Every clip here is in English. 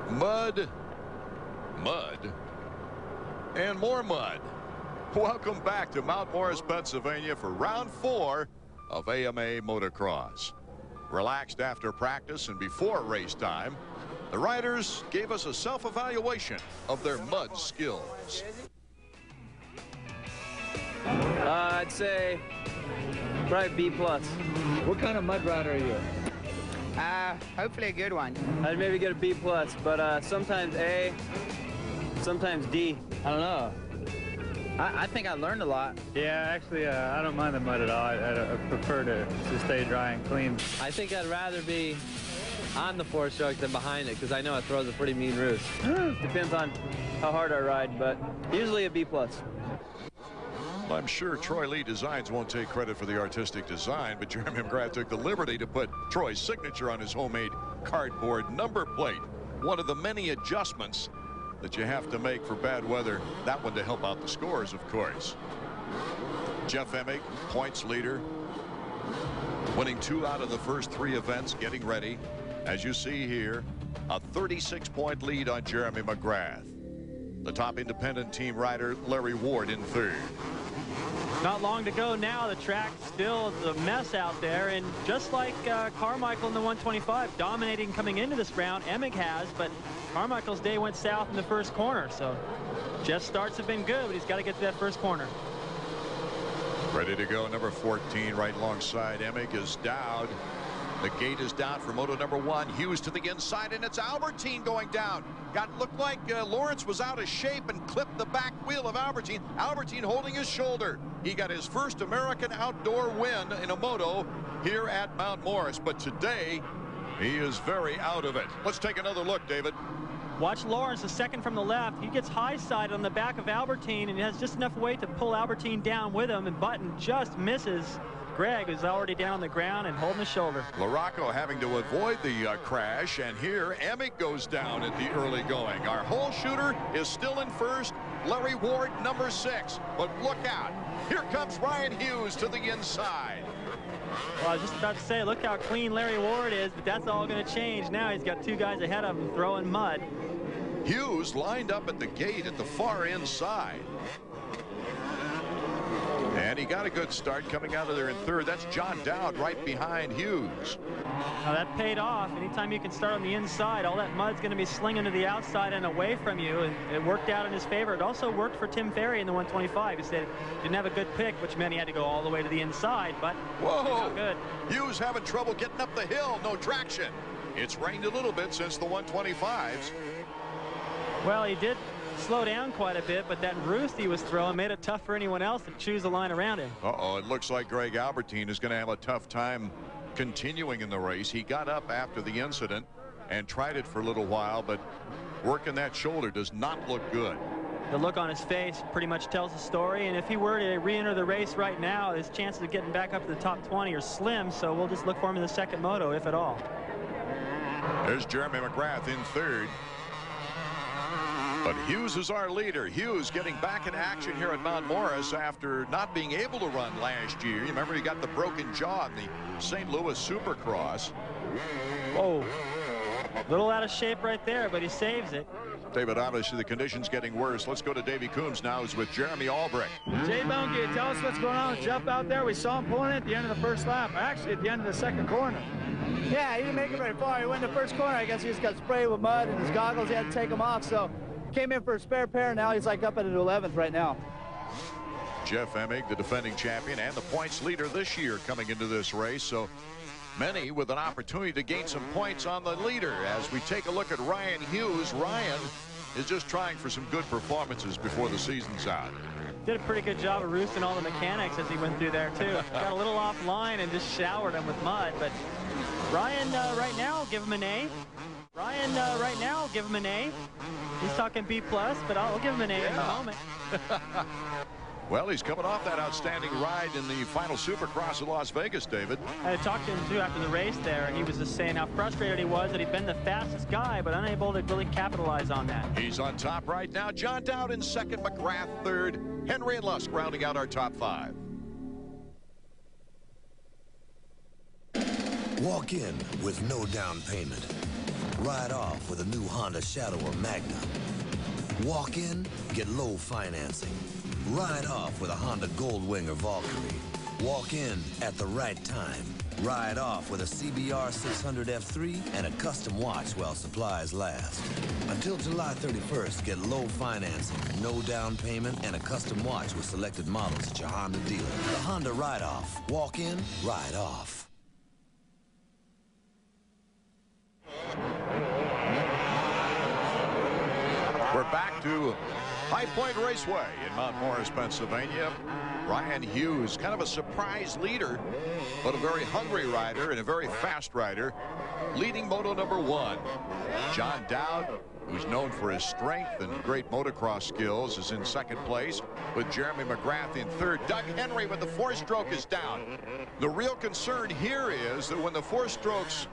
Mud, mud, and more mud. Welcome back to Mount Morris, Pennsylvania for round 4 of AMA Motocross. Relaxed after practice and before race time, the riders gave us a self-evaluation of their mud skills. I'd say probably B+. What kind of mud rider are you? Hopefully a good one. I'd maybe get a B+, but sometimes A, sometimes D. I don't know. I think I learned a lot. Yeah, actually, I don't mind the mud at all. I prefer to stay dry and clean. I think I'd rather be on the 4-stroke than behind it, because I know it throws a pretty mean roost. Depends on how hard I ride, but usually a B+. I'm sure Troy Lee Designs won't take credit for the artistic design, but Jeremy McGrath took the liberty to put Troy's signature on his homemade cardboard number plate. One of the many adjustments that you have to make for bad weather. That one to help out the scores, of course. Jeff Emig, points leader, winning 2 out of the first 3 events, getting ready. As you see here, a 36-point lead on Jeremy McGrath. The top independent team rider, Larry Ward, in 3rd. Not long to go now. The track still is a mess out there, and just like Carmichael in the 125, dominating coming into this round, Emig has, but Carmichael's day went south in the first corner, so Jeff's starts have been good, but he's got to get to that first corner. Ready to go, number 14 right alongside Emig is Dowd. The gate is down for moto number 1. Hughes to the inside, and it's Albertine going down. Looked like Lawrence was out of shape and clipped the back wheel of Albertine. Albertine holding his shoulder. He got his first American outdoor win in a moto here at Mount Morris, but today he is very out of it. Let's take another look, David. Watch Lawrence, the second from the left. He gets high-sided on the back of Albertine, and he has just enough weight to pull Albertine down with him, and Button just misses Greg, who's already down on the ground and holding his shoulder. LaRocco having to avoid the crash, and here Emig goes down at the early going. Our whole shooter is still in first. Larry Ward, number 6. But look out. Here comes Ryan Hughes to the inside. Well, I was just about to say, look how clean Larry Ward is, but that's all going to change now. He's got 2 guys ahead of him throwing mud. Hughes lined up at the gate at the far inside. And he got a good start coming out of there in 3rd. That's John Dowd right behind Hughes. Now that paid off. Anytime you can start on the inside, all that mud's going to be slinging to the outside and away from you, and it worked out in his favor. It also worked for Tim Ferry in the 125. He said he didn't have a good pick, which meant he had to go all the way to the inside, but whoa, good. Hughes having trouble getting up the hill. No traction. It's rained a little bit since the 125s. Well, he did slow down quite a bit, but that roost he was throwing made it tough for anyone else to choose a line around him. It looks like Greg Albertine is going to have a tough time continuing in the race. He got up after the incident and tried it for a little while, but working that shoulder does not look good. The look on his face pretty much tells the story, and if he were to re-enter the race right now, his chances of getting back up to the top 20 are slim, so we'll just look for him in the second moto, if at all. There's Jeremy McGrath in 3rd. But Hughes is our leader. Hughes getting back in action here at Mount Morris after not being able to run last year. You remember he got the broken jaw in the St. Louis Supercross. Oh, a little out of shape right there, but he saves it. David, obviously the conditions getting worse. Let's go to Davey Coombs now, who's with Jeremy Albrecht. J-Bone, can you tell us what's going on with Jeff out there? We saw him pulling it at the end of the first lap, actually at the end of the second corner. Yeah, he didn't make it very far. He went in the first corner. I guess he just got sprayed with mud, and his goggles, he had to take them off, so came in for a spare pair. Now he's like up at an 11th right now. Jeff Emig, the defending champion and the points leader this year coming into this race, so many with an opportunity to gain some points on the leader. As we take a look at Ryan Hughes, Ryan is just trying for some good performances before the season's out. Did a pretty good job of roosting all the mechanics as he went through there too. Got a little off line and just showered him with mud, but Ryan right now, give him an A. Ryan right now, give him an A. He's talking B+, but I'll give him an A in a moment. Well, he's coming off that outstanding ride in the final Supercross at Las Vegas, David. I talked to him, too, after the race there, and he was just saying how frustrated he was that he'd been the fastest guy, but unable to really capitalize on that. He's on top right now. John Dowd in 2nd, McGrath 3rd, Henry and Lusk rounding out our top 5. Walk in with no down payment. Ride off with a new Honda Shadow or Magna. Walk in, get low financing. Ride off with a Honda Goldwing or Valkyrie. Walk in at the right time. Ride off with a CBR 600 F3 and a custom watch while supplies last. Until July 31st, get low financing, no down payment, and a custom watch with selected models at your Honda dealer. The Honda Ride Off. Walk in, ride off. We're back to High Point Raceway in Mount Morris, Pennsylvania. Ryan Hughes, kind of a surprise leader, but a very hungry rider and a very fast rider, leading moto number 1. John Dowd, who's known for his strength and great motocross skills, is in second place with Jeremy McGrath in third. Doug Henry with the 4-stroke is down. The real concern here is that when the 4 strokes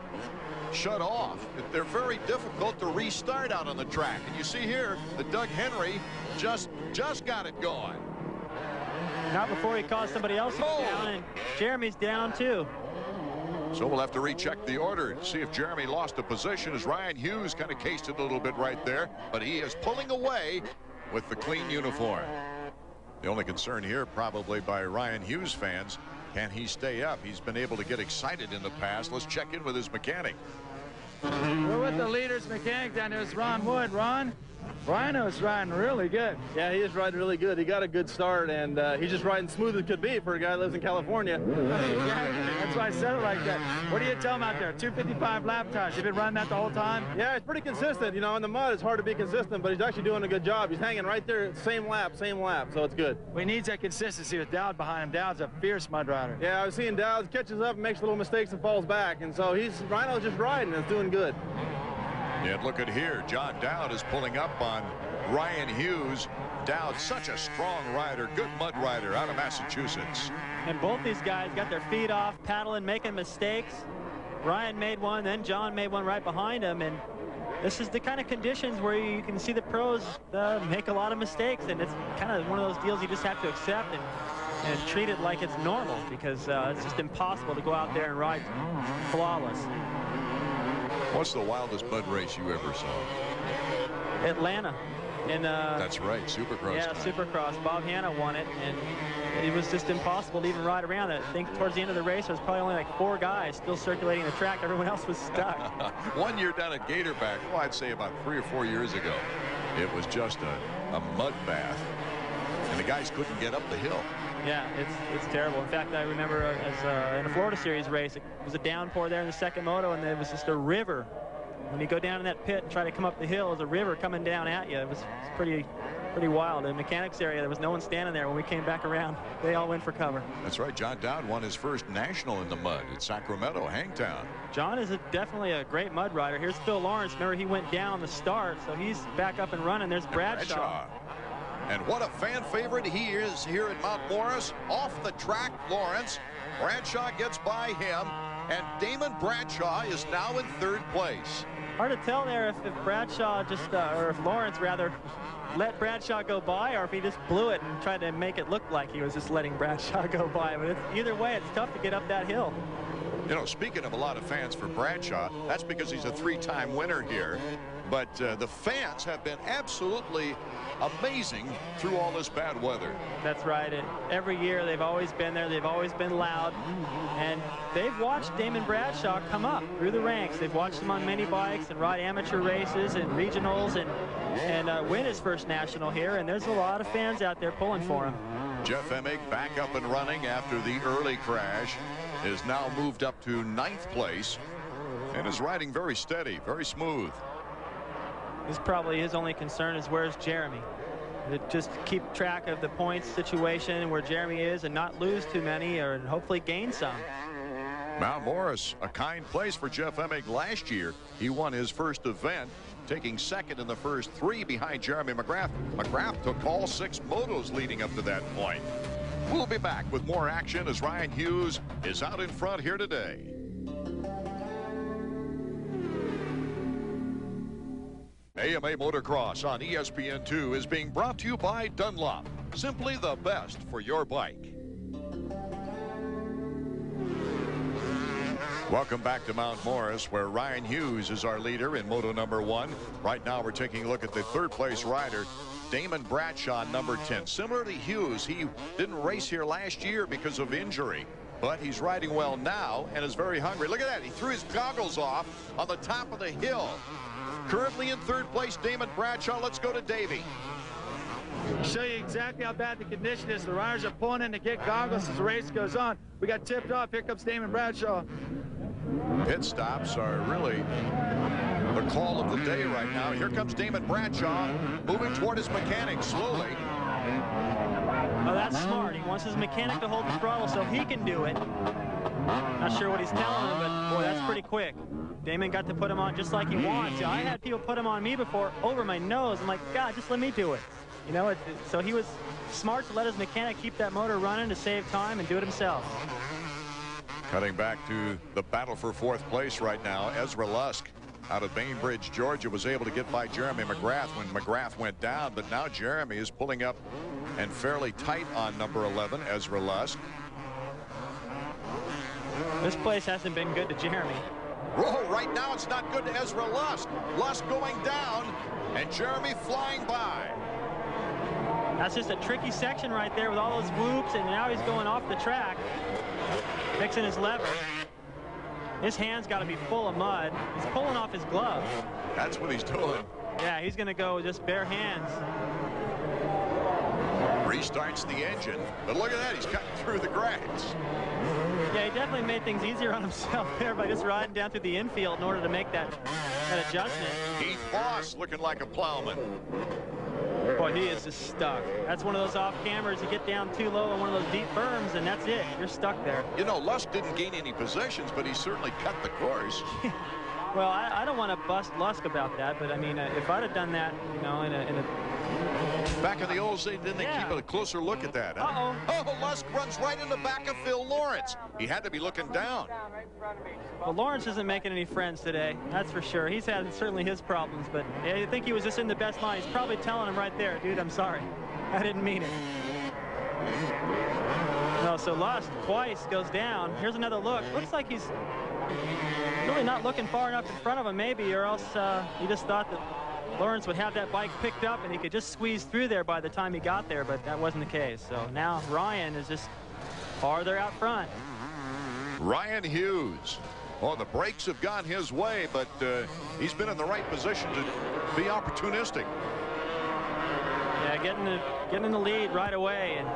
shut off, they're very difficult to restart out on the track. And you see here that Doug Henry just got it going. Not before he caused somebody else to go down, and Jeremy's down too. So we'll have to recheck the order to see if Jeremy lost a position, as Ryan Hughes kind of cased it a little bit right there, but he is pulling away with the clean uniform. The only concern here probably by Ryan Hughes fans, can he stay up? He's been able to get excited in the past. Let's check in with his mechanic. We're with the leader's mechanic down there. It's Ron Wood. Ron? Rhino's riding really good. Yeah, he is riding really good. He got a good start, and he's just riding smooth as could be for a guy that lives in California. That's why I said it like that. What do you tell him out there? 255 lap times. You've been running that the whole time? Yeah, it's pretty consistent. You know, in the mud, it's hard to be consistent, but he's actually doing a good job. He's hanging right there, same lap, so it's good. We need that consistency with Dowd behind him. Dowd's a fierce mud rider. Yeah, I was seeing Dowd catches up and makes little mistakes and falls back, and so Rhino's just riding and it's doing good. And look at here, John Dowd is pulling up on Ryan Hughes. Dowd, such a strong rider, good mud rider out of Massachusetts. And both these guys got their feet off, paddling, making mistakes. Ryan made one, then John made one right behind him, and this is the kind of conditions where you can see the pros make a lot of mistakes, and it's kind of one of those deals you just have to accept and treat it like it's normal, because it's just impossible to go out there and ride flawless. What's the wildest mud race you ever saw? Atlanta. That's right, Supercross. Yeah, time. Supercross. Bob Hanna won it, and it was just impossible to even ride around it. I think towards the end of the race, there was probably only like 4 guys still circulating the track. Everyone else was stuck. One year down at Gatorback, well, I'd say about 3 or 4 years ago, it was just a mud bath, and the guys couldn't get up the hill. Yeah, it's terrible. In fact, I remember as in a Florida Series race, it was a downpour there in the second moto, and it was just a river. When you go down in that pit and try to come up the hill, there's a river coming down at you. It's pretty wild. In the mechanics area, there was no one standing there when we came back around. They all went for cover. That's right. John Dowd won his first national in the mud at Sacramento, Hangtown. John is definitely a great mud rider. Here's Phil Lawrence. Remember, he went down the start, so he's back up and running. There's Bradshaw. And what a fan favorite he is here at Mount Morris. Off the track, Lawrence. Bradshaw gets by him, and Damon Bradshaw is now in third place. Hard to tell there if Bradshaw just, or if Lawrence rather, let Bradshaw go by, or if he just blew it and tried to make it look like he was just letting Bradshaw go by. But either way, it's tough to get up that hill. You know, speaking of a lot of fans for Bradshaw, that's because he's a 3-time winner here. But the fans have been absolutely amazing through all this bad weather. That's right. And every year they've always been there. They've always been loud. And they've watched Damon Bradshaw come up through the ranks. They've watched him on mini bikes and ride amateur races and regionals and win his first national here. And there's a lot of fans out there pulling for him. Jeff Emig back up and running after the early crash, is now moved up to 9th place and is riding very steady, very smooth. This probably his only concern is where's Jeremy. Just keep track of the points situation and where Jeremy is and not lose too many, or hopefully gain some. Mount Morris, a kind place for Jeff Emig last year. He won his first event, taking second in the first 3 behind Jeremy McGrath. McGrath took all 6 motos leading up to that point. We'll be back with more action as Ryan Hughes is out in front here today. AMA Motocross on ESPN2 is being brought to you by Dunlop. Simply the best for your bike. Welcome back to Mount Morris, where Ryan Hughes is our leader in Moto number 1. Right now we're taking a look at the third place rider, Damon Bradshaw, number 10. Similar to Hughes, he didn't race here last year because of injury, but he's riding well now and is very hungry. Look at that. He threw his goggles off on the top of the hill. Currently in third place, Damon Bradshaw. Let's go to Davey. Show you exactly how bad the condition is. The riders are pulling in to get goggles as the race goes on. We got tipped off. Here comes Damon Bradshaw. Pit stops are really the call of the day right now. Here comes Damon Bradshaw moving toward his mechanic slowly. Oh, that's smart. He wants his mechanic to hold the throttle so he can do it. Not sure what he's telling him, but boy, that's pretty quick. Damon got to put him on just like he wants. I had people put him on me before over my nose. I'm like, God, just let me do it. You know, so he was smart to let his mechanic keep that motor running to save time and do it himself. Cutting back to the battle for fourth place right now, Ezra Lusk out of Bainbridge, Georgia, was able to get by Jeremy McGrath when McGrath went down, but now Jeremy is pulling up and fairly tight on number 11, Ezra Lusk. This place hasn't been good to Jeremy. Oh, right now it's not good to Ezra Lusk. Lusk going down and Jeremy flying by. That's just a tricky section right there with all those whoops, and now he's going off the track, fixing his lever. His hand's got to be full of mud. He's pulling off his glove. That's what he's doing. Yeah, he's going to go just bare hands. Restarts the engine, but look at that, he's cutting through the grass. Yeah, he definitely made things easier on himself there by just riding down through the infield in order to make that adjustment. Heath Voss looking like a plowman. Boy, he is just stuck. That's one of those off cameras. You get down too low in one of those deep berms, and that's it. You're stuck there. You know, Lusk didn't gain any possessions, but he certainly cut the course. Well, I don't want to bust Lusk about that, but I mean, if I'd have done that, you know, in a back in the old days, didn't they keep a closer look at that? Huh? Oh, Lusk runs right in the back of Phil Lawrence. He had to be looking down. Well, Lawrence isn't making any friends today, that's for sure. He's had certainly his problems, but I think he was just in the best line. He's probably telling him right there, dude, I'm sorry. I didn't mean it. No, so Lusk twice goes down. Here's another look. Looks like he's really not looking far enough in front of him, maybe, or else he just thought that Lawrence would have that bike picked up and he could just squeeze through there by the time he got there, but that wasn't the case. So now Ryan is just farther out front. Ryan Hughes. Oh, the brakes have gone his way, but he's been in the right position to be opportunistic. Yeah, getting in the lead right away and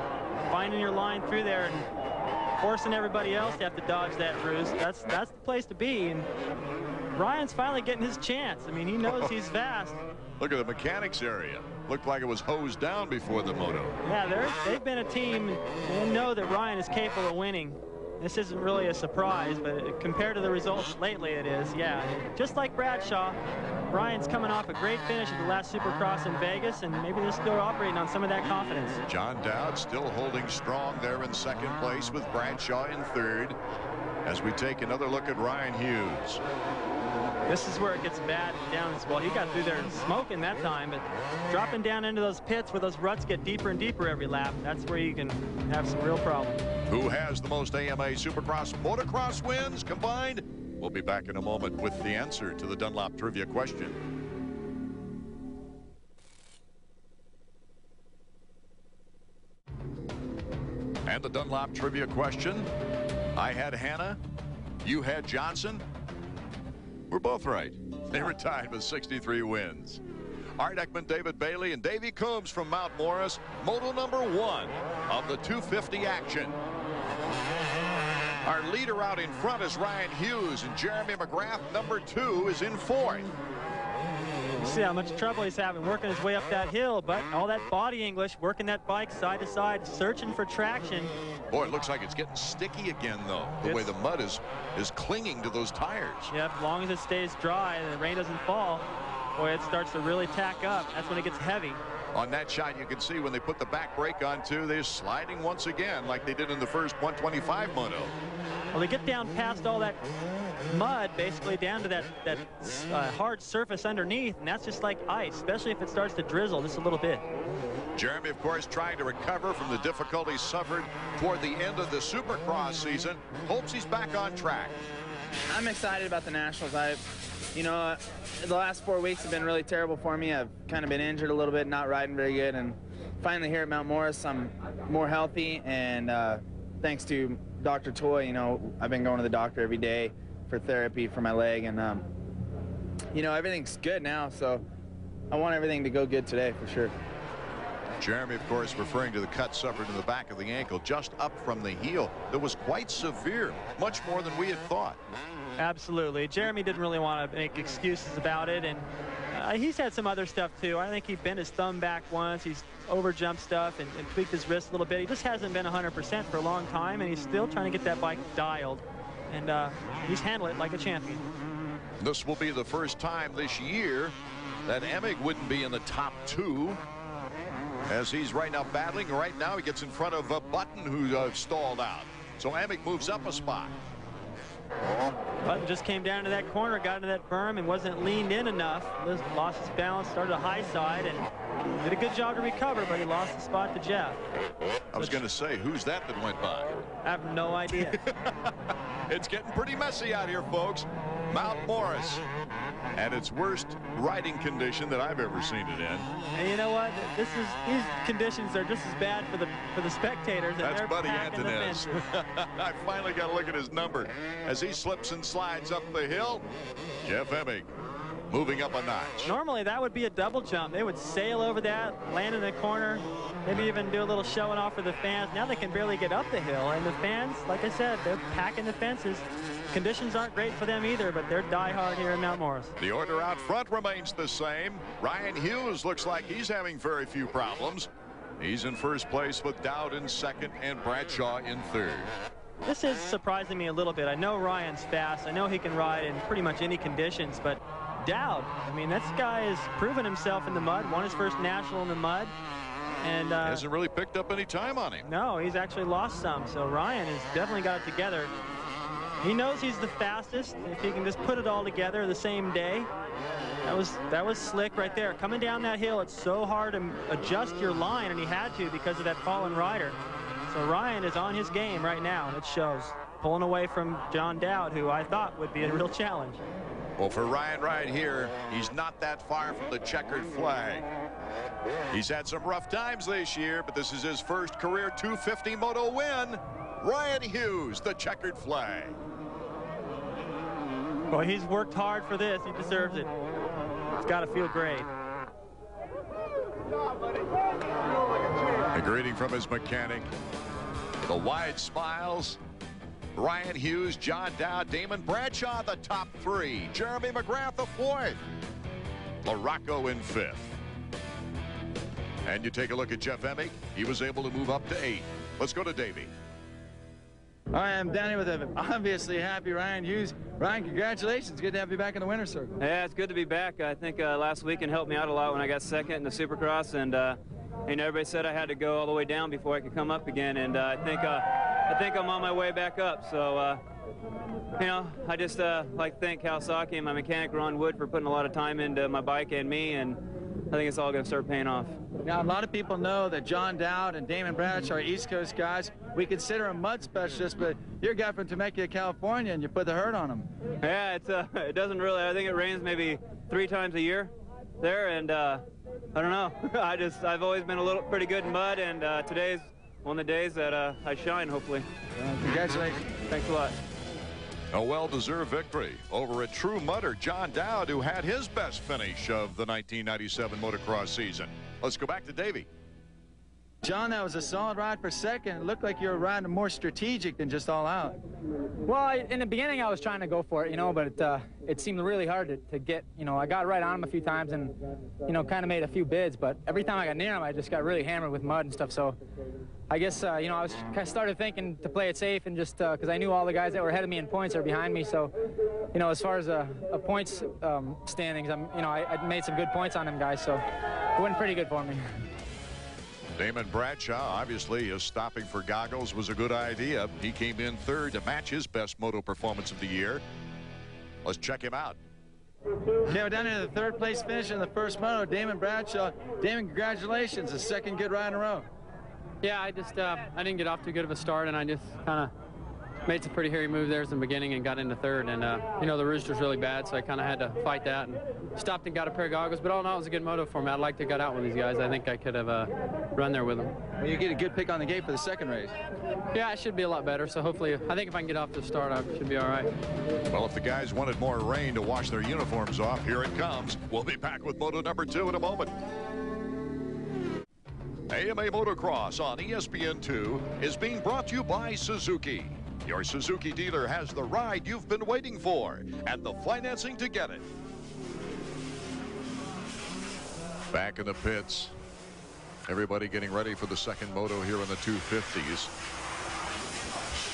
finding your line through there and forcing everybody else to have to dodge that ruse. That's the place to be. And Ryan's finally getting his chance. I mean, he knows he's fast. Look at the mechanics area. Looked like it was hosed down before the moto. Yeah, they've been a team, and they know that Ryan is capable of winning. This isn't really a surprise, but compared to the results lately, it is. Yeah, just like Bradshaw, Ryan's coming off a great finish at the last Supercross in Vegas, and maybe they're still operating on some of that confidence. John Dowd still holding strong there in second place with Bradshaw in third. As we take another look at Ryan Hughes. This is where it gets bad down as well. He got through there smoking that time, but dropping down into those pits where those ruts get deeper and deeper every lap, that's where you can have some real problems. Who has the most AMA Supercross motocross wins combined? We'll be back in a moment with the answer to the Dunlop trivia question. And the Dunlop trivia question. I had Hannah. You had Johnson. We're both right. They were tied with 63 wins. Art Ekman, David Bailey, and Davey Coombs from Mount Morris. Moto number 1 of the 250 action. Our leader out in front is Ryan Hughes, and Jeremy McGrath, number 2, is in fourth. See how much trouble he's having working his way up that hill, but all that body English, working that bike side to side, searching for traction. Boy, it looks like it's getting sticky again, though, the way the mud is clinging to those tires. Yeah, as long as it stays dry and the rain doesn't fall, boy, it starts to really tack up. That's when it gets heavy. On that shot, you can see when they put the back brake on, too, they're sliding once again like they did in the first 125 moto. Well, they get down past all that mud, basically down to that hard surface underneath, and that's just like ice, especially if it starts to drizzle just a little bit. Jeremy, of course, trying to recover from the difficulties suffered toward the end of the Supercross season. Hopes he's back on track. I'm excited about the Nationals. You know, the last 4 weeks have been really terrible for me. I've kind of been injured a little bit, not riding very good, and finally here at Mount Morris, I'm more healthy, and thanks to Dr. Toy, you know, I've been going to the doctor every day for therapy for my leg, and you know, everything's good now, so I want everything to go good today for sure. Jeremy, of course, referring to the cut suffered in the back of the ankle just up from the heel. That was quite severe, much more than we had thought. Absolutely. Jeremy didn't really want to make excuses about it, and he's had some other stuff too. I think he bent his thumb back once. He's overjumped stuff and tweaked his wrist a little bit. He just hasn't been 100% for a long time, and he's still trying to get that bike dialed, and he's handled it like a champion. This will be the first time this year that Emig wouldn't be in the top 2, as he's right now battling. Right now he gets in front of Button, who stalled out. So Emig moves up a spot. Button just came down to that corner, got into that berm, and wasn't leaned in enough. Lost his balance, started a high side, and did a good job to recover, but he lost the spot to Jeff. I was going to say, who's that went by? I have no idea. It's getting pretty messy out here, folks. Mount Morris at its worst riding condition that I've ever seen it in. And you know what? These conditions are just as bad for the spectators. And that's Buddy Antonez. I finally got to look at his number as he slips and slides up the hill. Jeff Emig moving up a notch. Normally that would be a double jump. They would sail over that, land in the corner, maybe even do a little showing off for the fans. Now they can barely get up the hill, and the fans, like I said, they're packing the fences. Conditions aren't great for them either, but they're diehard here in Mount Morris. The order out front remains the same. Ryan Hughes looks like he's having very few problems. He's in first place with Dowd in second and Bradshaw in third. This is surprising me a little bit. I know Ryan's fast. I know he can ride in pretty much any conditions, but Dowd, I mean, this guy has proven himself in the mud, won his first national in the mud, and hasn't really picked up any time on him. No, he's actually lost some, so Ryan has definitely got it together. He knows he's the fastest. If he can just put it all together the same day, that was slick right there. Coming down that hill, it's so hard to adjust your line, and he had to because of that fallen rider. So Ryan is on his game right now, and it shows. Pulling away from John Dowd, who I thought would be a real challenge. Well, for Ryan right here, he's not that far from the checkered flag. He's had some rough times this year, but this is his first career 250 moto win. Ryan Hughes, the checkered flag. Well, he's worked hard for this. He deserves it. It's got to feel great. A greeting from his mechanic. The wide smiles. Ryan Hughes, John Dowd, Damon Bradshaw, the top 3. Jeremy McGrath, the 4th. LaRocco in 5th. And you take a look at Jeff Emig. He was able to move up to 8th. Let's go to Davey. All right, I'm down here with an obviously happy Ryan Hughes. Ryan, congratulations. Good to have you back in the winner's circle. Yeah, it's good to be back. I think last weekend helped me out a lot when I got second in the Supercross, and everybody said I had to go all the way down before I could come up again, and I think I'm on my way back up. So, you know, I just like to thank Kawasaki and my mechanic Ron Wood for putting a lot of time into my bike and me, and I think it's all going to start paying off. Now, a lot of people know that John Dowd and Damon Bradshaw are East Coast guys. We consider them mud specialists, but you're a guy from Temecula, California, and you put the hurt on them. Yeah, it doesn't really. I think it rains maybe 3 times a year there, and I don't know. I've always been pretty good in mud, and today's one of the days that I shine, hopefully. Congratulations. Thanks a lot. A well-deserved victory over a true mudder, John Dowd, who had his best finish of the 1997 motocross season. Let's go back to Davey. John, that was a solid ride for second. It looked like you were riding more strategic than just all out. Well, in the beginning, I was trying to go for it, you know, but it seemed really hard to get, you know, I got right on him a few times and, you know, kind of made a few bids, but every time I got near him, I just got really hammered with mud and stuff. So I guess, you know, I started thinking to play it safe and just because I knew all the guys that were ahead of me in points are behind me. So, you know, as far as a points standings, you know, I made some good points on them guys, so it went pretty good for me. Damon Bradshaw, obviously, stopping for goggles was a good idea. He came in 3rd to match his best moto performance of the year. Let's check him out. Okay, we're down here to the 3rd place finish in the first moto. Damon Bradshaw. Damon, congratulations. The 2nd good ride in a row. Yeah, I didn't get off too good of a start, and I just kind of, made some pretty hairy moves there in the beginning and got into third. And, you know, the roost was really bad, so I kind of had to fight that and stopped and got a pair of goggles. But all in all, it was a good moto for me. I'd like to get out with these guys. I think I could have run there with them. Well, you get a good pick on the gate for the second race. Yeah, I should be a lot better. So hopefully, I think if I can get off to the start, I should be all right. Well, if the guys wanted more rain to wash their uniforms off, here it comes. We'll be back with Moto number 2 in a moment. AMA Motocross on ESPN2 is being brought to you by Suzuki. Your Suzuki dealer has the ride you've been waiting for and the financing to get it. Back in the pits. Everybody getting ready for the second moto here in the 250s.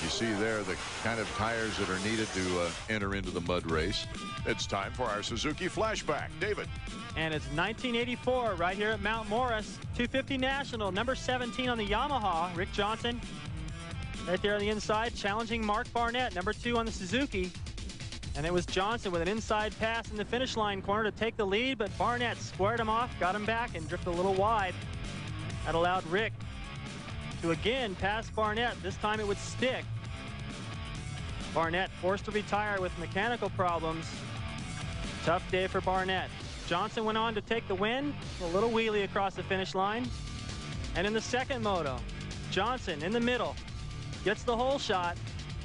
You see there the kind of tires that are needed to enter into the mud race. It's time for our Suzuki flashback. David. And it's 1984 right here at Mount Morris. 250 National, number 17 on the Yamaha. Rick Johnson right there on the inside, challenging Mark Barnett, number 2 on the Suzuki. And it was Johnson with an inside pass in the finish line corner to take the lead, but Barnett squared him off, got him back, and drifted a little wide. That allowed Rick to again pass Barnett. This time it would stick. Barnett forced to retire with mechanical problems. Tough day for Barnett. Johnson went on to take the win, a little wheelie across the finish line. And in the second moto, Johnson in the middle gets the hole shot.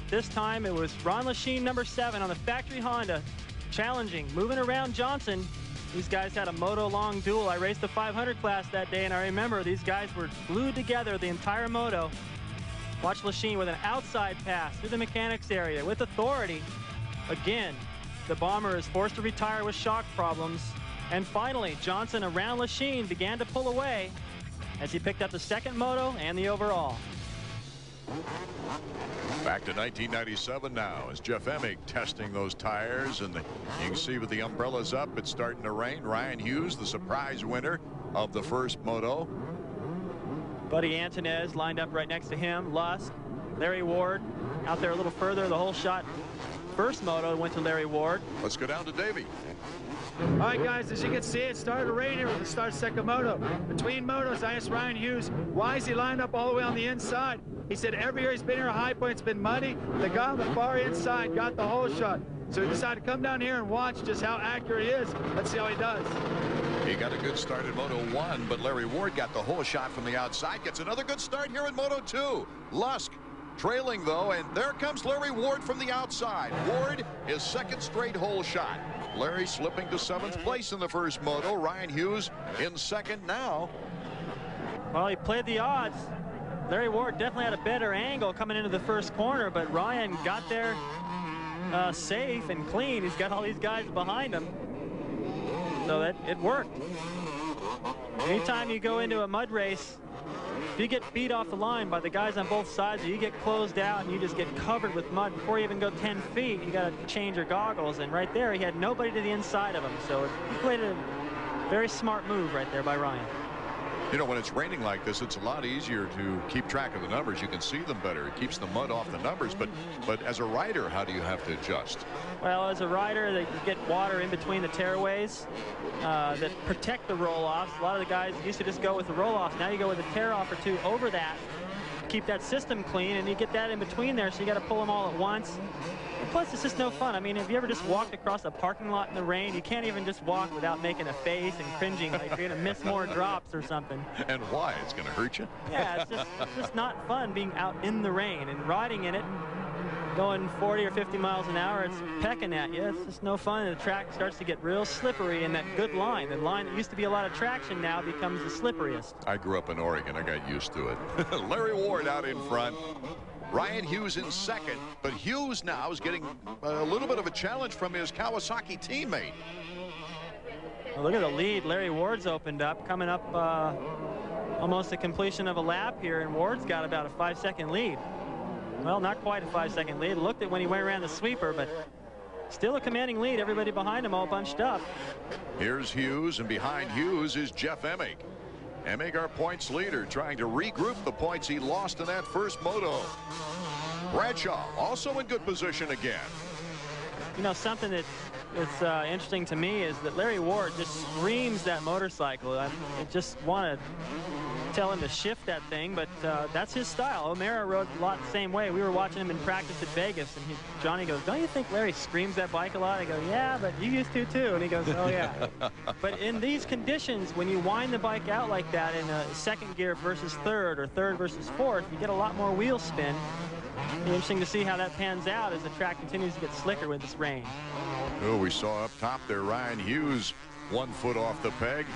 This time it was Ron Lachine, number 7 on the factory Honda, challenging, moving around Johnson. These guys had a moto-long duel. I raced the 500 class that day, and I remember these guys were glued together the entire moto. Watch Lachine with an outside pass through the mechanics area with authority. Again, the bomber is forced to retire with shock problems. And finally, Johnson around Lachine began to pull away as he picked up the second moto and the overall. Back to 1997 now as Jeff Emig testing those tires, and you can see with the umbrellas up, it's starting to rain. Ryan Hughes, the surprise winner of the first moto. Buddy Antonez lined up right next to him. Lusk, Larry Ward out there a little further. The whole shot first moto went to Larry Ward. Let's go down to Davey. All right, guys, as you can see, it started to rain here with the start second moto. Between motos, I asked Ryan Hughes, why is he lined up all the way on the inside? He said every year he's been here, a high point, it's been muddy. The guy on the far inside got the hole shot. So he decided to come down here and watch just how accurate he is. Let's see how he does. He got a good start in Moto 1, but Larry Ward got the hole shot from the outside. Gets another good start here in Moto 2. Lusk trailing, though, and there comes Larry Ward from the outside. Ward, his second straight hole shot. Larry slipping to 7th place in the first moto. Ryan Hughes in second now. Well, he played the odds. Larry Ward definitely had a better angle coming into the first corner, but Ryan got there safe and clean. He's got all these guys behind him. So that it worked. Anytime you go into a mud race, if you get beat off the line by the guys on both sides, you get closed out and you just get covered with mud before you even go 10 feet. You got to change your goggles, and right there he had nobody to the inside of him. So he played a very smart move right there by Ryan. You know, when it's raining like this, it's a lot easier to keep track of the numbers. You can see them better. It keeps the mud off the numbers. But as a rider, how do you have to adjust? Well, as a rider, you get water in between the tearaways that protect the roll-offs. A lot of the guys used to just go with the roll-offs. Now you go with a tear-off or two over that to keep that system clean, and you get that in between there, so you got to pull them all at once. And plus, it's just no fun. I mean, have you ever just walked across a parking lot in the rain? You can't even just walk without making a face and cringing like you're going to miss more drops or something. And why? It's going to hurt you? Yeah, it's just not fun being out in the rain and riding in it. Going 40 or 50 miles an hour, it's pecking at you. It's just no fun. The track starts to get real slippery in that good line. The line that used to be a lot of traction now becomes the slipperiest. I grew up in Oregon. I got used to it. Larry Ward out in front. Ryan Hughes in second, but Hughes now is getting a little bit of a challenge from his Kawasaki teammate. Well, look at the lead. Larry Ward's opened up, coming up almost the completion of a lap here, and Ward's got about a 5-second lead. Well, not quite a 5-second lead. Looked at when he went around the sweeper, but still a commanding lead. Everybody behind him all bunched up. Here's Hughes, and behind Hughes is Jeff Emig. Emig, our points leader, trying to regroup the points he lost in that first moto. Bradshaw also in good position again. You know, something that is interesting to me is that Larry Ward just screams that motorcycle. I just want to tell him to shift that thing, but that's his style. O'Mara rode a lot the same way. We were watching him in practice at Vegas, and Johnny goes, "Don't you think Larry screams that bike a lot?" I go, "Yeah, but you used to too." And he goes, "Oh yeah." But in these conditions, when you wind the bike out like that in a second gear versus third or third versus fourth, you get a lot more wheel spin. It'll be interesting to see how that pans out as the track continues to get slicker with this rain. Oh, we saw up top there Ryan Hughes 1 foot off the peg.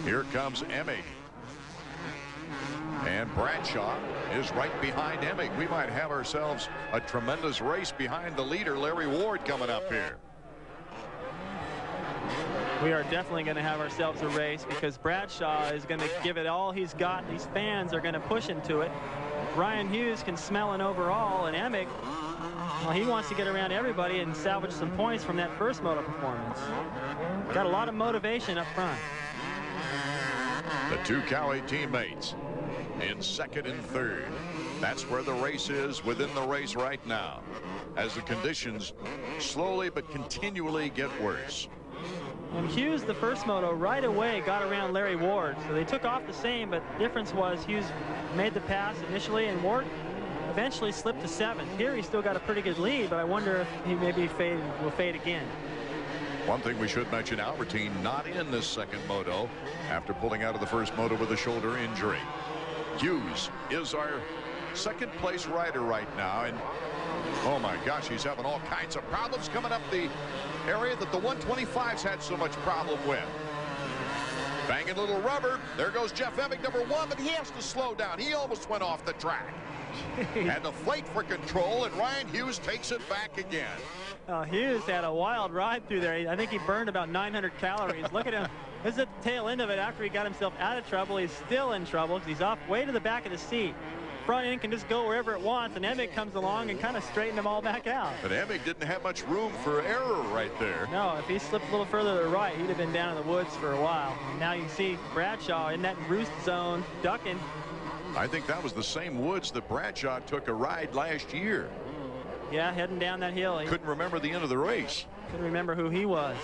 Here comes Emig. And Bradshaw is right behind Emig. We might have ourselves a tremendous race behind the leader, Larry Ward, coming up here. We are definitely going to have ourselves a race because Bradshaw is going to give it all he's got. These fans are going to push him to it. Ryan Hughes can smell an overall, and Emig, well, he wants to get around everybody and salvage some points from that first moto performance. Got a lot of motivation up front. The two Cowie teammates in second and third. That's where the race is within the race right now, as the conditions slowly but continually get worse. And Hughes, the first moto, right away got around Larry Ward. So they took off the same, but the difference was Hughes made the pass initially, and Ward eventually slipped to 7th. Here he's still got a pretty good lead, but I wonder if he maybe will fade again. One thing we should mention, Albertine not in this second moto after pulling out of the first moto with a shoulder injury. Hughes is our second place rider right now, and oh my gosh, he's having all kinds of problems coming up the area that the 125s had so much problem with. Banging little rubber. There goes Jeff Emig, number 1, but he has to slow down. He almost went off the track. Had to fight for control, and Ryan Hughes takes it back again. Hughes had a wild ride through there. I think he burned about 900 calories. Look at him. This is at the tail end of it. After he got himself out of trouble, he's still in trouble because he's off way to the back of the seat. Front end can just go wherever it wants, and Emig comes along and kind of straightened them all back out. But Emig didn't have much room for error right there. No, if he slipped a little further to the right, he'd have been down in the woods for a while. Now you can see Bradshaw in that roost zone, ducking. I think that was the same woods that Bradshaw took a ride last year. Yeah, heading down that hill. He couldn't remember the end of the race. Couldn't remember who he was.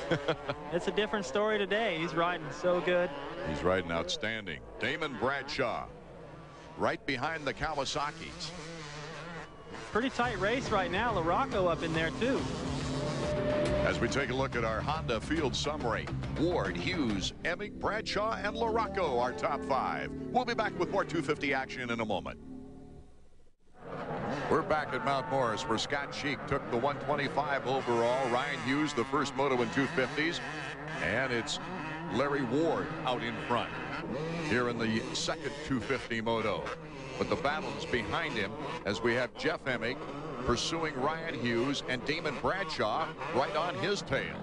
It's a different story today. He's riding so good. He's riding outstanding. Damon Bradshaw, right behind the Kawasaki's. Pretty tight race right now. LaRocco up in there too. As we take a look at our Honda field summary, Ward, Hughes, Emig, Bradshaw, and LaRocco, our top 5. We'll be back with more 250 action in a moment. We're back at Mount Morris, where Scott Sheik took the 125 overall. Ryan Hughes, the first moto in 250s. And it's Larry Ward out in front here in the second 250 moto. But the battle is behind him as we have Jeff Emig pursuing Ryan Hughes and Damon Bradshaw right on his tail.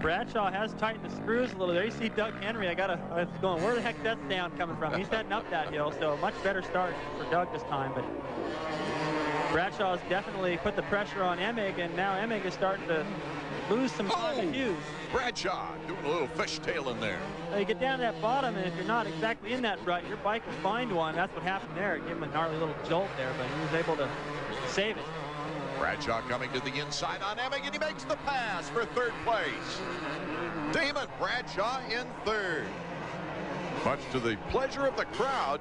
Bradshaw has tightened the screws a little there. You see Doug Henry. I was going, where the heck that's down coming from? He's heading up that hill, so a much better start for Doug this time. But Bradshaw's definitely put the pressure on Emig, and now Emig is starting to lose some time to Hughes. Bradshaw doing a little fishtail in there. You get down to that bottom, and if you're not exactly in that rut, your bike will find one. That's what happened there. It gave him a gnarly little jolt there, but he was able to save it. Bradshaw coming to the inside on Emig, and he makes the pass for third place. Damon Bradshaw in third. Much to the pleasure of the crowd,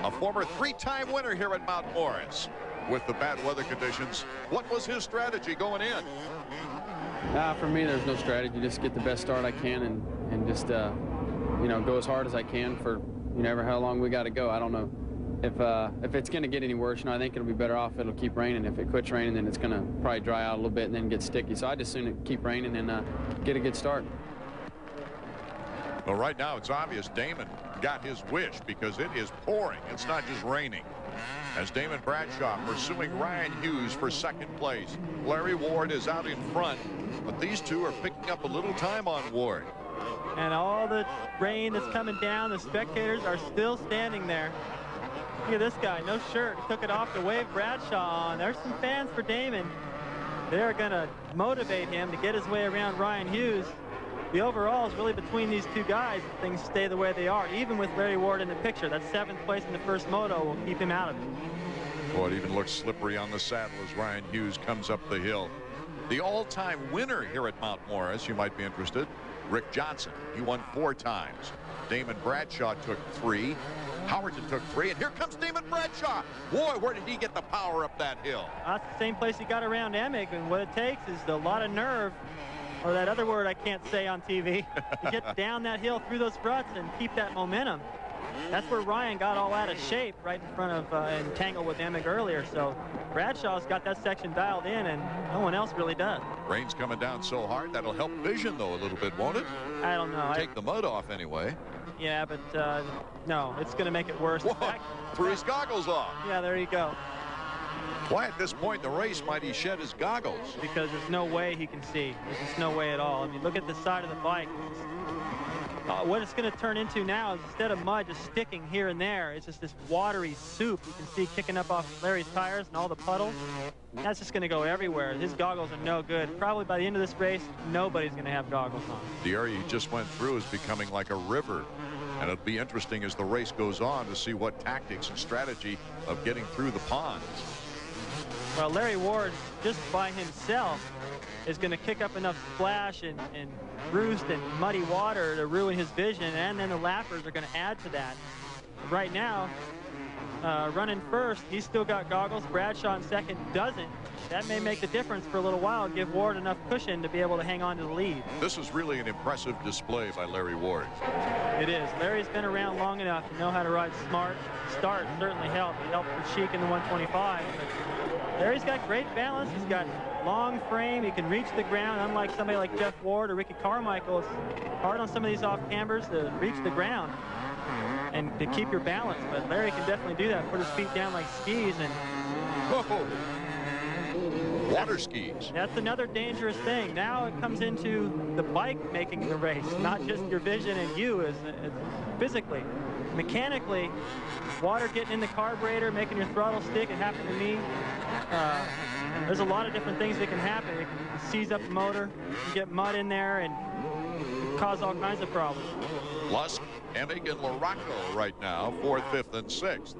a former 3-time winner here at Mount Morris. With the bad weather conditions, what was his strategy going in? For me, there's no strategy. Just get the best start I can and just, you know, go as hard as I can for, you know, how long we got to go. I don't know if it's going to get any worse. You know, I think it'll be better off. It'll keep raining. If it quits raining, then it's going to probably dry out a little bit and then get sticky. So I just soon keep raining and get a good start. Well, right now it's obvious Damon got his wish because it is pouring. It's not just raining. As Damon Bradshaw pursuing Ryan Hughes for second place. Larry Ward is out in front, but these two are picking up a little time on Ward. And all the rain that's coming down, the spectators are still standing there. Look at this guy, no shirt, took it off to wave Bradshaw on. There's some fans for Damon. They're going to motivate him to get his way around Ryan Hughes. The overall is really between these two guys if things stay the way they are, even with Larry Ward in the picture. That 7th place in the first moto will keep him out of it. Boy, it even looks slippery on the saddle as Ryan Hughes comes up the hill. The all-time winner here at Mount Morris, you might be interested, Rick Johnson. He won 4 times. Damon Bradshaw took 3. Howerton took 3, and here comes Damon Bradshaw. Boy, where did he get the power up that hill? That's the same place he got around Emig, and what it takes is a lot of nerve, or that other word I can't say on TV, to get down that hill through those ruts and keep that momentum. That's where Ryan got all out of shape right in front of and tangled with Emig earlier. So Bradshaw's got that section dialed in, and no one else really does. Rain's coming down so hard, that'll help vision, though, a little bit, won't it? I don't know. Take the mud off anyway. Yeah, but no, it's going to make it worse. Whoa, threw his goggles off. Yeah, there you go. Why at this point in the race might he shed his goggles? Because there's no way he can see. There's just no way at all. I mean, look at the side of the bike. What it's going to turn into now is instead of mud just sticking here and there, it's just this watery soup you can see kicking up off Larry's tires and all the puddles. That's just going to go everywhere. His goggles are no good. Probably by the end of this race, nobody's going to have goggles on. The area he just went through is becoming like a river. And it'll be interesting as the race goes on to see what tactics and strategy of getting through the ponds. Well, Larry Ward, just by himself, is going to kick up enough splash and roost and muddy water to ruin his vision, and then the lappers are going to add to that. Right now, running first, he's still got goggles. Bradshaw in second doesn't. That may make the difference for a little while, give Ward enough cushion to be able to hang on to the lead. This is really an impressive display by Larry Ward. It is. Larry's been around long enough to know how to ride smart. Start certainly helped. He helped for Sheik in the 125. But Larry's got great balance. He's got long frame. He can reach the ground. Unlike somebody like Jeff Ward or Ricky Carmichael, it's hard on some of these off cambers to reach the ground and to keep your balance. But Larry can definitely do that. Put his feet down like skis and... Whoa. Water skis. That's another dangerous thing. Now it comes into the bike making the race, not just your vision and you as physically. Mechanically, water getting in the carburetor, making your throttle stick. It happened to me. There's a lot of different things that can happen. It can seize up the motor, you get mud in there, and cause all kinds of problems. Lusk, Emig, and Larocco right now, 4th, 5th, and 6th.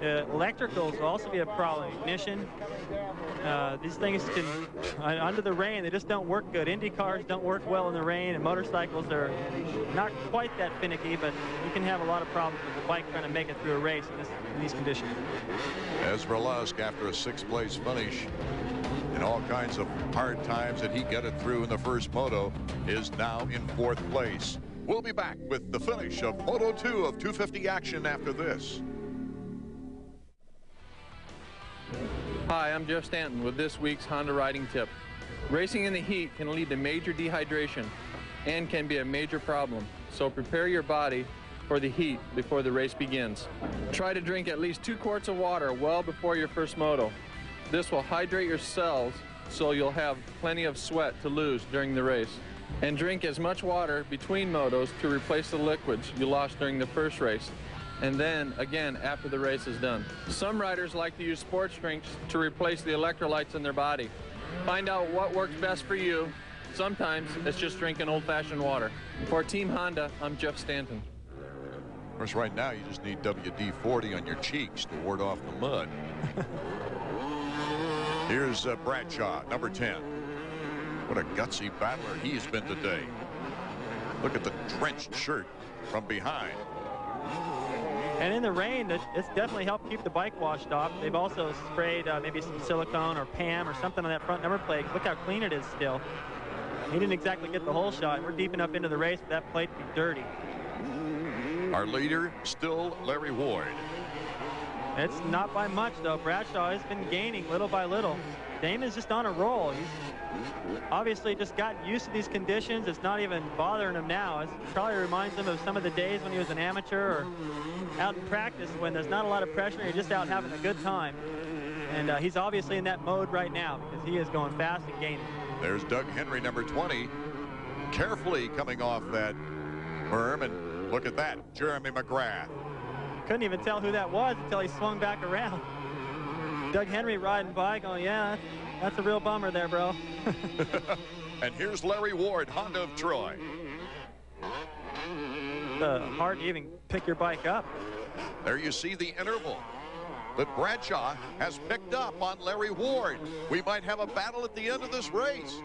Electricals will also be a problem. Ignition. These things can, under the rain, they just don't work good. Indy cars don't work well in the rain, and motorcycles are not quite that finicky, but you can have a lot of problems with the bike trying to make it through a race in these conditions. Ezra Lusk, after a 6th-place finish and all kinds of hard times that he got it through in the first moto, is now in 4th place. We'll be back with the finish of Moto 2 of 250 action after this. Hi, I'm Jeff Stanton with this week's Honda riding tip. Racing in the heat can lead to major dehydration and can be a major problem, so prepare your body for the heat before the race begins. Try to drink at least 2 quarts of water well before your first moto. This will hydrate your cells so you'll have plenty of sweat to lose during the race. And drink as much water between motos to replace the liquids you lost during the first race, and then again after the race is done. Some riders like to use sports drinks to replace the electrolytes in their body. Find out what works best for you. Sometimes it's just drinking old-fashioned water. For Team Honda, I'm Jeff Stanton. Of course, right now you just need WD-40 on your cheeks to ward off the mud. Here's Bradshaw, number 10. What a gutsy battler he has been today. Look at the drenched shirt from behind. And in the rain, it's definitely helped keep the bike washed off. They've also sprayed maybe some silicone or PAM or something on that front number plate. Look how clean it is still. He didn't exactly get the whole shot. We're deep enough into the race for that plate to be dirty. Our leader, still Larry Ward. It's not by much, though. Bradshaw has been gaining little by little. Damon's just on a roll. He's obviously just gotten used to these conditions. It's not even bothering him now. It probably reminds him of some of the days when he was an amateur or out in practice when there's not a lot of pressure and you're just out having a good time. And he's obviously in that mode right now because he is going fast and gaining. There's Doug Henry, number 20, carefully coming off that berm, and look at that, Jeremy McGrath. Couldn't even tell who that was until he swung back around. Doug Henry riding by going, yeah, that's a real bummer there, bro. And here's Larry Ward, Honda of Troy. Hard to even pick your bike up. There you see the interval. that Bradshaw has picked up on Larry Ward. We might have a battle at the end of this race.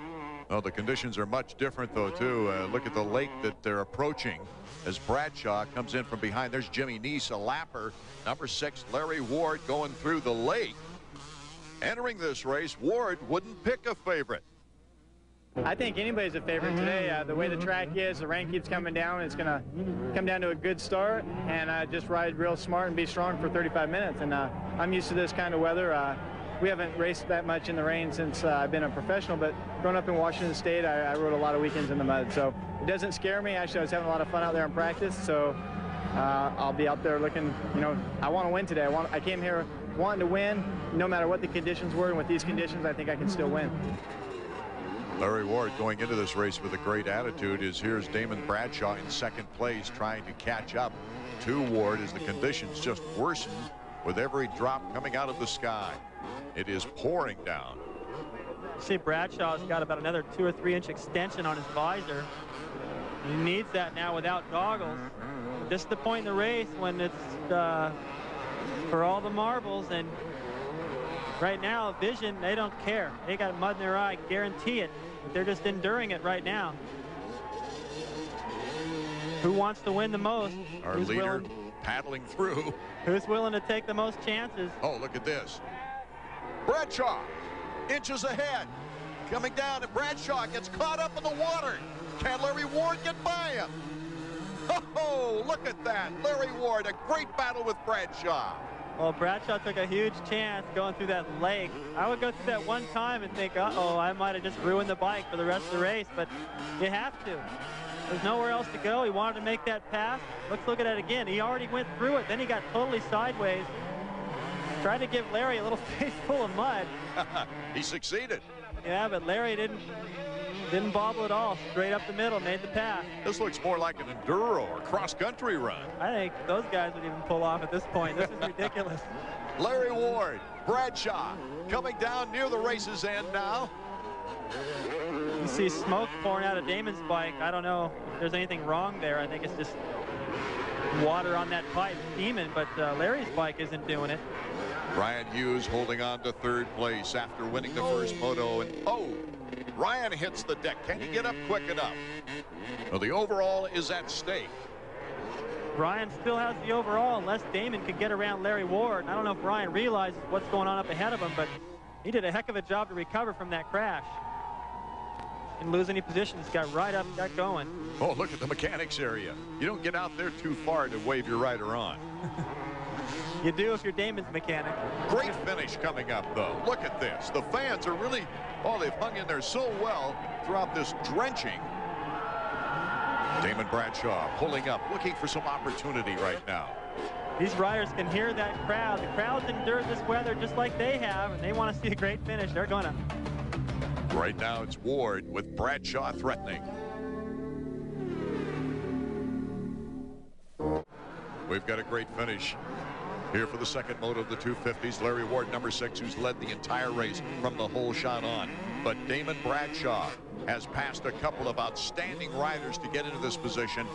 Oh, the conditions are much different, though, too. Look at the lake that they're approaching as Bradshaw comes in from behind. There's Jimmy Neese, a lapper. Number 6, Larry Ward, going through the lake. Entering this race, Ward wouldn't pick a favorite. I think anybody's a favorite today. The way the track is, the rain keeps coming down. It's going to come down to a good start and just ride real smart and be strong for 35 minutes. And I'm used to this kind of weather. We haven't raced that much in the rain since I've been a professional, but growing up in Washington State, I rode a lot of weekends in the mud. So it doesn't scare me. Actually, I was having a lot of fun out there in practice. So I'll be out there looking, you know, I want to win today. I came here wanting to win no matter what the conditions were. And with these conditions, I think I can still win. Larry Ward going into this race with a great attitude. Here's Damon Bradshaw in second place trying to catch up to Ward as the conditions just worsen with every drop coming out of the sky. It is pouring down. See, Bradshaw's got about another 2 or 3 inch extension on his visor. He needs that now without goggles. This is the point in the race when it's for all the marbles, and right now vision, they don't care. They got mud in their eye, guarantee it. They're just enduring it right now. Who wants to win the most? Our leader paddling through. Who's willing to take the most chances? Oh, look at this. Bradshaw inches ahead, coming down, and Bradshaw gets caught up in the water. Can Larry Ward get by him? Oh, look at that. Larry Ward, a great battle with Bradshaw. Well, Bradshaw took a huge chance going through that lake. I would go through that one time and think, uh-oh, I might have just ruined the bike for the rest of the race, but you have to. There's nowhere else to go. He wanted to make that pass. Let's look at it again. He already went through it. Then he got totally sideways. Tried to give Larry a little face full of mud. He succeeded. Yeah, but Larry didn't bobble at all. Straight up the middle, made the pass. This looks more like an enduro or cross-country run. I think those guys would even pull off at this point. This is ridiculous. Larry Ward, Bradshaw, coming down near the race's end now. You see smoke pouring out of Damon's bike. I don't know if there's anything wrong there. I think it's just water on that pipe steaming, but Larry's bike isn't doing it. Ryan Hughes holding on to third place after winning the first moto, and Ryan hits the deck. Can he get up quick enough? Well, the overall is at stake. Ryan still has the overall unless Damon can get around Larry Ward. I don't know if Ryan realizes what's going on up ahead of him, but he did a heck of a job to recover from that crash. Didn't lose any positions, got right up, got going. Oh, look at the mechanics area. You don't get out there too far to wave your rider on. You do if you're Damon's mechanic. Great finish coming up, though. Look at this. The fans are really, they've hung in there so well throughout this drenching. Damon Bradshaw pulling up, looking for some opportunity right now. These riders can hear that crowd. The crowd's endured this weather just like they have, and they want to see a great finish. They're going to. Right now it's Ward with Bradshaw threatening. We've got a great finish here for the second moto of the 250s. Larry Ward, number 6, who's led the entire race from the whole shot on. But Damon Bradshaw has passed a couple of outstanding riders to get into this position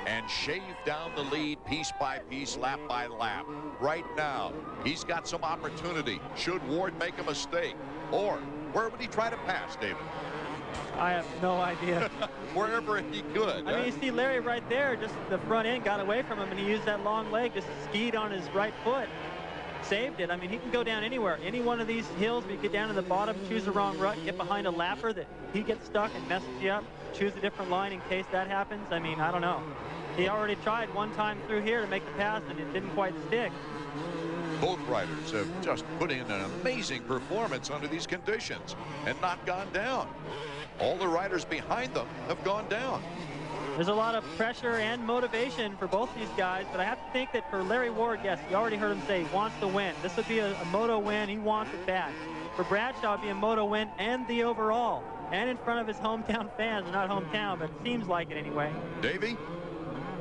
and shave down the lead piece by piece, lap by lap. Right now, he's got some opportunity. Should Ward make a mistake? Or where would he try to pass, David? I have no idea. Wherever he could. I mean, you see Larry right there, just the front end got away from him, and he used that long leg, just skied on his right foot. Saved it. I mean, he can go down anywhere. Any one of these hills, we get down to the bottom, choose the wrong rut, get behind a lapper that he gets stuck and messes you up, choose a different line in case that happens. I mean, I don't know. He already tried one time through here to make the pass, and it didn't quite stick. Both riders have just put in an amazing performance under these conditions and not gone down. All the riders behind them have gone down. There's a lot of pressure and motivation for both these guys, but I have to think that for Larry Ward, yes, you already heard him say he wants to win. This would be a moto win. He wants it bad. For Bradshaw, it'd be a moto win and the overall, and in front of his hometown fans. Not hometown, but it seems like it anyway. Davey?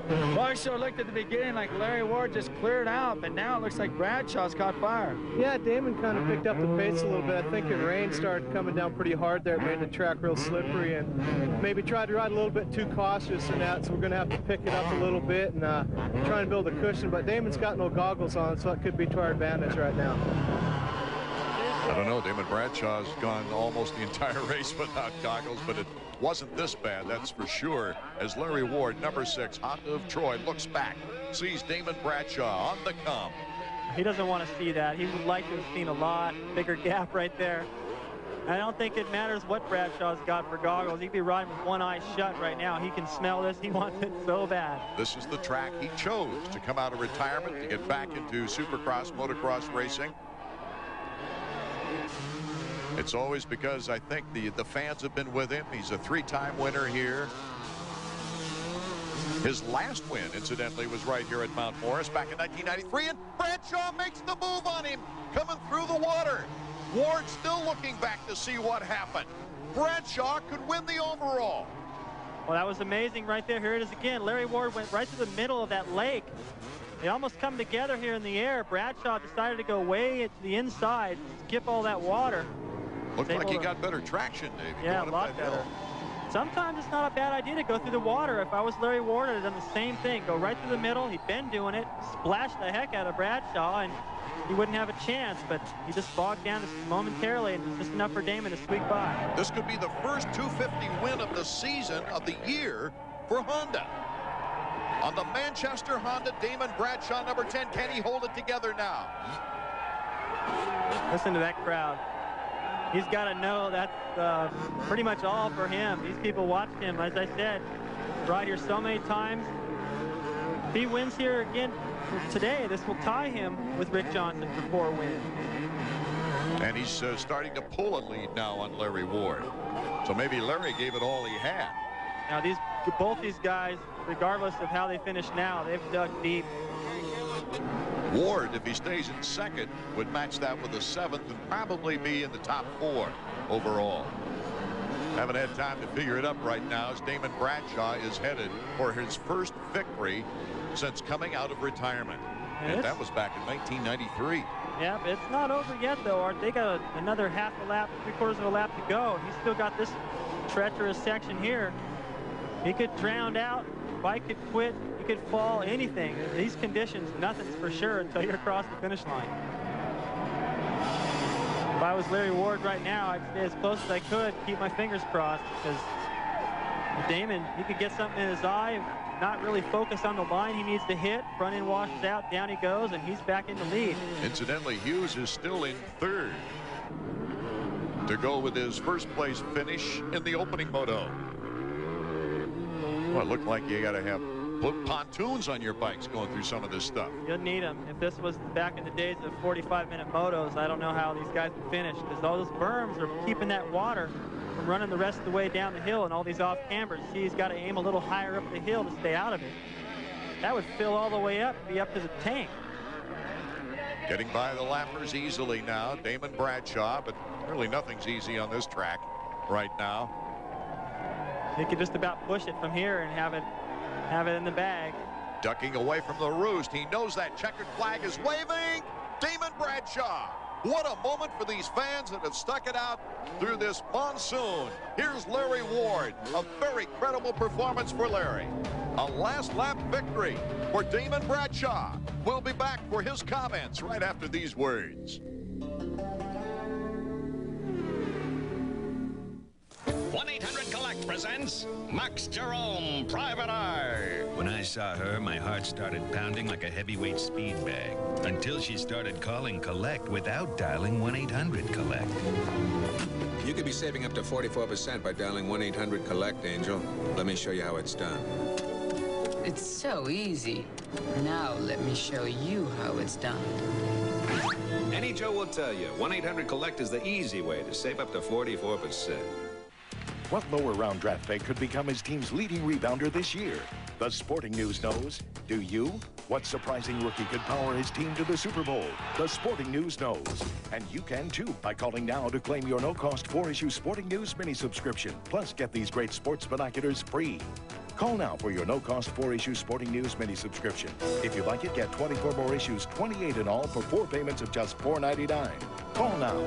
Well, I sure looked at the beginning like Larry Ward just cleared out, but now it looks like Bradshaw's caught fire. Yeah, Damon kind of picked up the pace a little bit. I think the rain started coming down pretty hard there. It made the track real slippery and maybe tried to ride a little bit too cautious in that, so we're going to have to pick it up a little bit and try and build a cushion. But Damon's got no goggles on, so it could be to our advantage right now. I don't know. Damon Bradshaw's gone almost the entire race without goggles, but it wasn't this bad, that's for sure. As Larry Ward, number 6, Honda of Troy, looks back, sees Damon Bradshaw on the come. He doesn't want to see that. He would like to have seen a lot bigger gap right there. I don't think it matters what Bradshaw's got for goggles. He'd be riding with one eye shut right now. He can smell this. He wants it so bad. This is the track he chose to come out of retirement to get back into Supercross, motocross racing. It's always because I think the fans have been with him. He's a 3-time winner here. His last win, incidentally, was right here at Mount Morris back in 1993, and Bradshaw makes the move on him, coming through the water. Ward still looking back to see what happened. Bradshaw could win the overall. Well, that was amazing right there. Here it is again. Larry Ward went right to the middle of that lake. They almost come together here in the air. Bradshaw decided to go way to the inside, skip all that water. Looked like he got better traction, Davey. Yeah, a lot better. Sometimes it's not a bad idea to go through the water. If I was Larry Ward, I'd have done the same thing. Go right through the middle. He'd been doing it, splashed the heck out of Bradshaw, and he wouldn't have a chance, but he just bogged down momentarily, and just enough for Damon to squeak by. This could be the first 250 win of the season, of the year, for Honda. On the Manchester Honda, Damon Bradshaw, number 10. Can he hold it together now? Listen to that crowd. He's got to know that's pretty much all for him. These people watched him, as I said, ride here so many times. If he wins here again today, this will tie him with Rick Johnson for 4 wins. And he's starting to pull a lead now on Larry Ward. So maybe Larry gave it all he had. Now both these guys, regardless of how they finish now, they've dug deep. Ward, if he stays in second, would match that with a 7th and probably be in the top 4 overall. Haven't had time to figure it up right now as Damon Bradshaw is headed for his first victory since coming out of retirement. And that was back in 1993. Yeah, but it's not over yet, though, Art. They got another half a lap, 3/4 of a lap to go. He's still got this treacherous section here. He could drown out, bike could quit, he could fall, anything. In these conditions, nothing's for sure until you're across the finish line. If I was Larry Ward right now, I'd stay as close as I could, keep my fingers crossed, because Damon, he could get something in his eye, not really focus on the line he needs to hit. Front end washes out, down he goes, and he's back in the lead. Incidentally, Hughes is still in 3rd to go with his first place finish in the opening moto. Well, it looked like you got to put pontoons on your bikes going through some of this stuff. You'll need them. If this was back in the days of 45-minute motos, I don't know how these guys would finish, because all those berms are keeping that water from running the rest of the way down the hill, and all these off cambers. See, he's got to aim a little higher up the hill to stay out of it. That would fill all the way up, be up to the tank. Getting by the lappers easily now, Damon Bradshaw, but really nothing's easy on this track right now. He could just about push it from here and have it in the bag. Ducking away from the roost. He knows that checkered flag is waving. Damon Bradshaw. What a moment for these fans that have stuck it out through this monsoon. Here's Larry Ward. A very credible performance for Larry. A last lap victory for Damon Bradshaw. We'll be back for his comments right after these words. 1-800-COLLECT presents Max Jerome, Private Eye. When I saw her, my heart started pounding like a heavyweight speed bag until she started calling Collect without dialing 1-800-COLLECT. You could be saving up to 44% by dialing 1-800-COLLECT, Angel. Let me show you how it's done. It's so easy. Now let me show you how it's done. Any Joe will tell you, 1-800-COLLECT is the easy way to save up to 44%. What lower round draft pick could become his team's leading rebounder this year? The Sporting News knows. Do you? What surprising rookie could power his team to the Super Bowl? The Sporting News knows. And you can too by calling now to claim your no-cost 4-issue Sporting News mini subscription. Plus, get these great sports binoculars free. Call now for your no-cost 4-issue Sporting News mini subscription. If you like it, get 24 more issues, 28 in all, for 4 payments of just $4.99. Call now.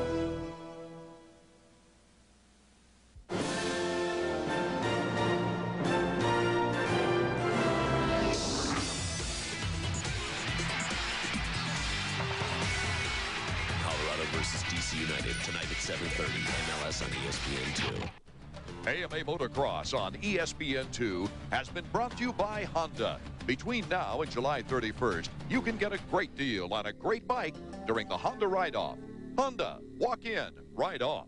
Versus DC United tonight at 7:30 MLS on ESPN2. AMA Motocross on ESPN2 has been brought to you by Honda. Between now and July 31st, you can get a great deal on a great bike during the Honda Ride-Off. Honda, walk in, ride off.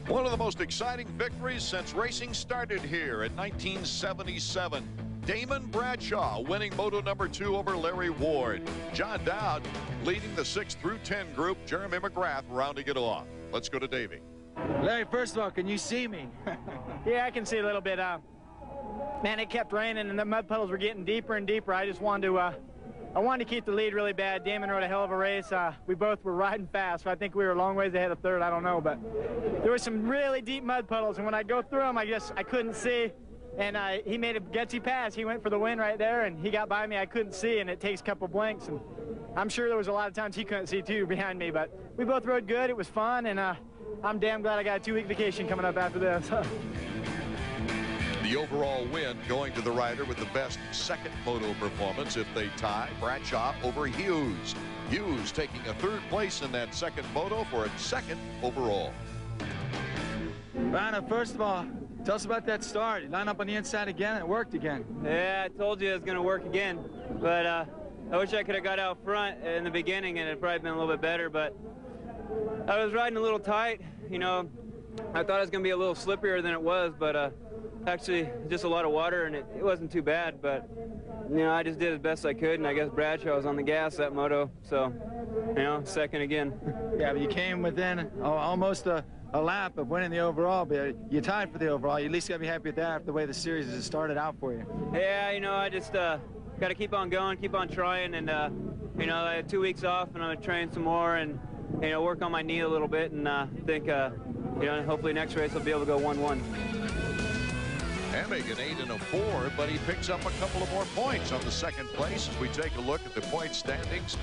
One of the most exciting victories since racing started here in 1977. Damon Bradshaw winning Moto #2 over Larry Ward. John Dowd leading the 6 through 10 group. Jeremy McGrath rounding it off. Let's go to Davey. Larry, first of all, can you see me? Yeah, I can see a little bit. Man, it kept raining and the mud puddles were getting deeper and deeper. I just wanted to, I wanted to keep the lead really bad. Damon rode a hell of a race. We both were riding fast, so I think we were a long ways ahead of third. I don't know, but there were some really deep mud puddles, and when I go through them, I couldn't see. And he made a gutsy pass. He went for the win right there, and he got by me. I couldn't see, and it takes a couple blinks. And I'm sure there was a lot of times he couldn't see, too, behind me. But we both rode good. It was fun, and I'm damn glad I got a 2-week vacation coming up after this. The overall win going to the rider with the best second moto performance. If they tie, Bradshaw over Hughes. Hughes taking a 3rd place in that second moto for a 2nd overall. Vanna, first of all, tell us about that start. You line up on the inside again, and it worked again. Yeah, I told you it was going to work again. But I wish I could have got out front in the beginning, and it'd probably been a little bit better. But I was riding a little tight. You know, I thought it was going to be a little slipperier than it was, but actually just a lot of water, and it wasn't too bad. But, you know, I just did as best I could, and I guess Bradshaw was on the gas that moto. So, you know, 2nd again. Yeah, but you came within almost a lap of winning the overall, but you tied for the overall. You at least got to be happy with that after the way the series has started out for you. Yeah, you know, I just got to keep on going, keep on trying, and, you know, I had 2 weeks off, and I'm going to train some more and, you know, work on my knee a little bit, and think, you know, hopefully next race I'll be able to go 1-1. Emig an 8 and a 4, but he picks up a couple of more points on the 2nd place as we take a look at the point standings.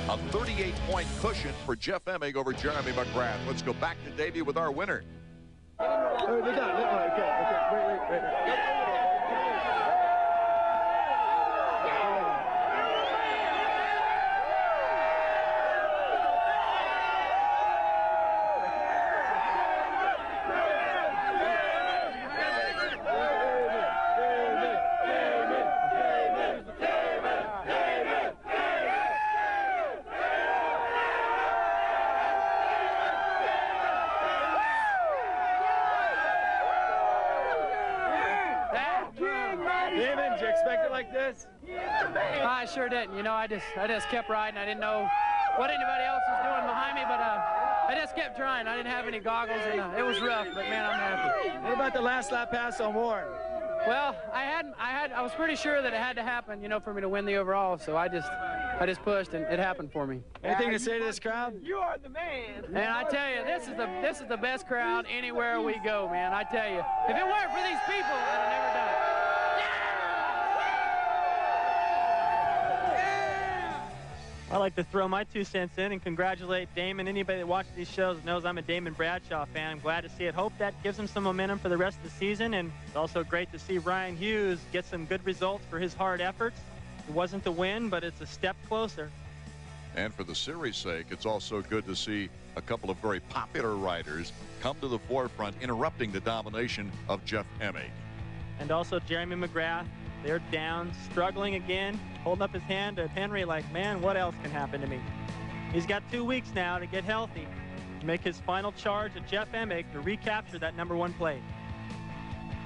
A 38-point cushion for Jeff Emig over Jeremy McGrath. Let's go back to Davey with our winner. Damon, did you expect it like this? I sure didn't. You know, I just kept riding. I didn't know what anybody else was doing behind me, but I just kept trying. I didn't have any goggles, and it was rough, but man, I'm happy. What about the last lap pass on Warren? Well, I was pretty sure that it had to happen, you know, for me to win the overall. So I just pushed, and it happened for me. Anything to say to this crowd? You are the man. And I tell you, this is the best crowd anywhere we go, man. I tell you, if it weren't for these people, I'd have never done it. I'd like to throw my 2 cents in and congratulate Damon. Anybody that watches these shows knows I'm a Damon Bradshaw fan. I'm glad to see it. Hope that gives him some momentum for the rest of the season. And it's also great to see Ryan Hughes get some good results for his hard efforts. It wasn't the win, but it's a step closer. And for the series' sake, it's also good to see a couple of very popular riders come to the forefront, interrupting the domination of Jeff Emig. And also Jeremy McGrath. They're down, struggling again, holding up his hand to Henry like, man, what else can happen to me? He's got 2 weeks now to get healthy, to make his final charge at Jeff Emig to recapture that #1 place.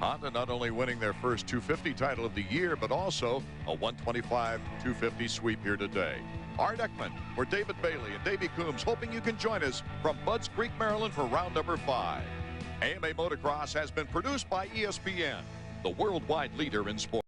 Honda not only winning their first 250 title of the year, but also a 125-250 sweep here today. Art Ekman for David Bailey and Davey Coombs, hoping you can join us from Budds Creek, Maryland for round number 5. AMA Motocross has been produced by ESPN, the worldwide leader in sports.